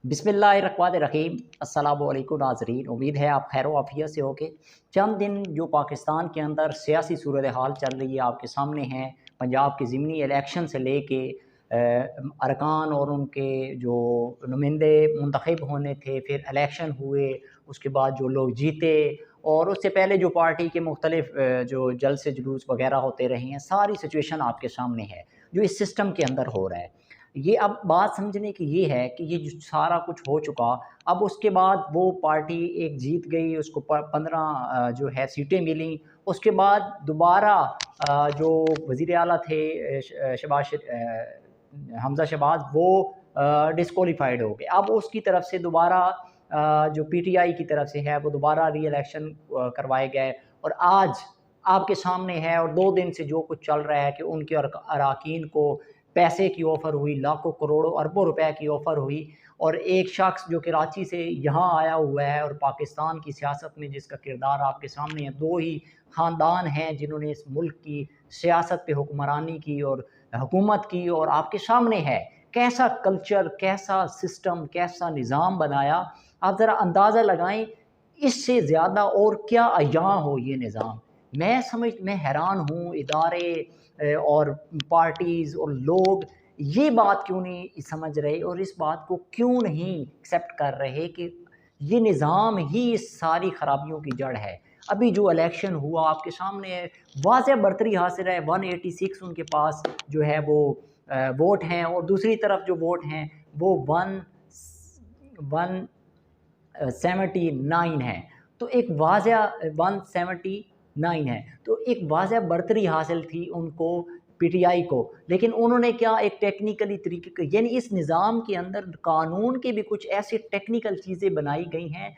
बिस्मिल्लाहिर्रहमानिर्रहीम। अस्सलामु अलैकुम नाज़रीन, उम्मीद है आप खैर आफियत से होगे। चंद दिन जो पाकिस्तान के अंदर सियासी सूरत हाल चल रही है आपके सामने है। पंजाब के ज़िमनी इलेक्शन से लेके अरकान और उनके जो नुमाइंदे मुंतखब होने थे, फिर इलेक्शन हुए, उसके बाद जो लोग जीते और उससे पहले जो पार्टी के मुख्तलिफ जो जलसे जुलूस वगैरह होते रहे हैं, सारी सिचुएशन आपके सामने है जो इस सिस्टम के अंदर हो रहा है। ये अब बात समझने की ये है कि ये जो सारा कुछ हो चुका, अब उसके बाद वो पार्टी एक जीत गई, उसको 15 जो है सीटें मिलीं। उसके बाद दोबारा जो वज़ीर आला थे हमज़ा शहबाज, वो डिस्क्वालीफाइड हो गए। अब उसकी तरफ से दोबारा जो पीटीआई की तरफ से है वो दोबारा री इलेक्शन करवाए गए और आज आपके सामने है। और 2 दिन से जो कुछ चल रहा है कि उनके अरकान को पैसे की ऑफ़र हुई, लाखों करोड़ों अरबों रुपए की ऑफ़र हुई और एक शख्स जो कराची से यहाँ आया हुआ है और पाकिस्तान की सियासत में जिसका किरदार आपके सामने है। 2 ही ख़ानदान हैं जिन्होंने इस मुल्क की सियासत पे हुक्मरानी की और हुकूमत की, और आपके सामने है कैसा कल्चर, कैसा सिस्टम, कैसा निज़ाम बनाया। आप ज़रा अंदाज़ा लगाएं इससे ज़्यादा और क्या अयां हो ये निज़ाम। मैं हैरान हूँ, इदारे और पार्टीज़ और लोग ये बात क्यों नहीं समझ रहे और इस बात को क्यों नहीं एक्सेप्ट कर रहे कि ये निज़ाम ही इस सारी ख़राबियों की जड़ है। अभी जो इलेक्शन हुआ आपके सामने है, वाज़ेह बढ़तरी हासिल है। 186 उनके पास जो है वो वोट हैं और दूसरी तरफ जो वोट हैं वो 179 है। तो एक वाज़ेह 179 है, तो एक वाज़ेह बढ़तरी हासिल थी उनको पीटीआई को। लेकिन उन्होंने क्या एक टेक्निकली तरीके के, यानी इस निज़ाम के अंदर कानून के भी कुछ ऐसे टेक्निकल चीज़ें बनाई गई हैं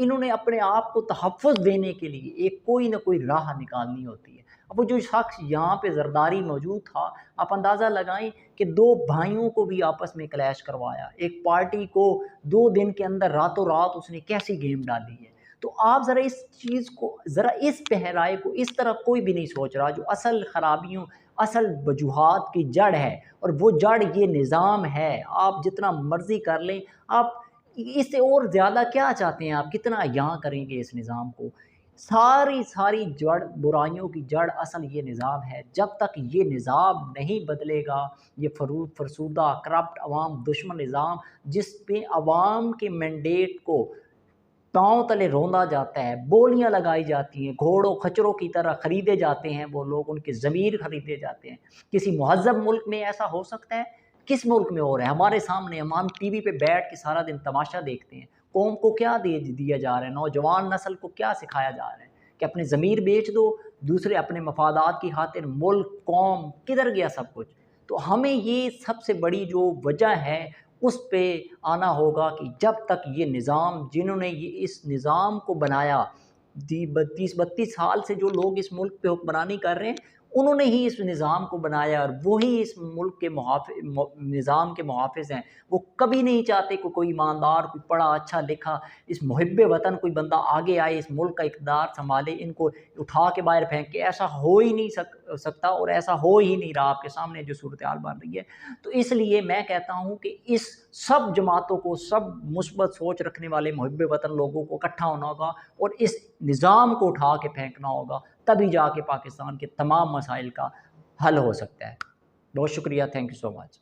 इन्होंने अपने आप को तहफ़्फ़ुज़ देने के लिए एक कोई ना कोई राह निकालनी होती है। अब वो जो शख्स यहाँ पे ज़रदारी मौजूद था, आप अंदाज़ा लगाएं कि 2 भाइयों को भी आपस में क्लैश करवाया। एक पार्टी को 2 दिन के अंदर रातों रात उसने कैसी गेम डाली है। तो आप ज़रा इस चीज़ को, ज़रा इस पहराए को इस तरफ कोई भी नहीं सोच रहा जो असल ख़राबियों, असल वजूहात की जड़ है, और वो जड़ ये निज़ाम है। आप जितना मर्ज़ी कर लें, आप इससे और ज़्यादा क्या चाहते हैं? आप कितना यहाँ करेंगे इस निज़ाम को? सारी जड़, बुराइयों की जड़ असल ये निज़ाम है। जब तक ये निज़ाम नहीं बदलेगा, ये फरसूदा करप्ट अवाम दुश्मन निज़ाम जिस पे अवाम के मैंडेट को पाँव तले रौंदा जाता है, बोलियाँ लगाई जाती हैं, घोड़ों खच्चरों की तरह ख़रीदे जाते हैं वो लोग, उनके ज़मीर ख़रीदे जाते हैं। किसी मुहज़्ज़ब मुल्क में ऐसा हो सकता है? किस मुल्क में हो रहा है? हमारे सामने हम टीवी पे बैठ के सारा दिन तमाशा देखते हैं। कौम को क्या दिया जा रहा है? नौजवान नस्ल को क्या सिखाया जा रहा है कि अपने ज़मीर बेच दो, दूसरे अपने मफादात की खातिर मुल्क, कौम, किधर गया सब कुछ? तो हमें ये सबसे बड़ी जो वजह है उस पे आना होगा कि जब तक ये निज़ाम, जिन्होंने ये इस निज़ाम को बनाया, 32 साल से जो लोग इस मुल्क पे हुक्मरानी कर रहे हैं, उन्होंने ही इस निज़ाम को बनाया और वही इस मुल्क के निज़ाम के मुहाफ़िज़ हैं। वो कभी नहीं चाहते कि कोई ईमानदार, कोई पढ़ा अच्छा लिखा, इस मुहिब्बे वतन कोई बंदा आगे आए, इस मुल्क का इक़्तिदार संभाले, इनको उठा के बाहर फेंक के। ऐसा हो ही नहीं सकता और ऐसा हो ही नहीं रहा। आपके सामने जो सूरत हाल बन रही है, तो इसलिए मैं कहता हूँ कि इस सब जमातों को, सब मुस्बत सोच रखने वाले मुहिब्बे वतन लोगों को इकट्ठा होना होगा और इस निज़ाम को उठा के फेंकना होगा, तभी जाके पाकिस्तान के तमाम मसाइल का हल हो सकता है। बहुत शुक्रिया, थैंक यू सो मच।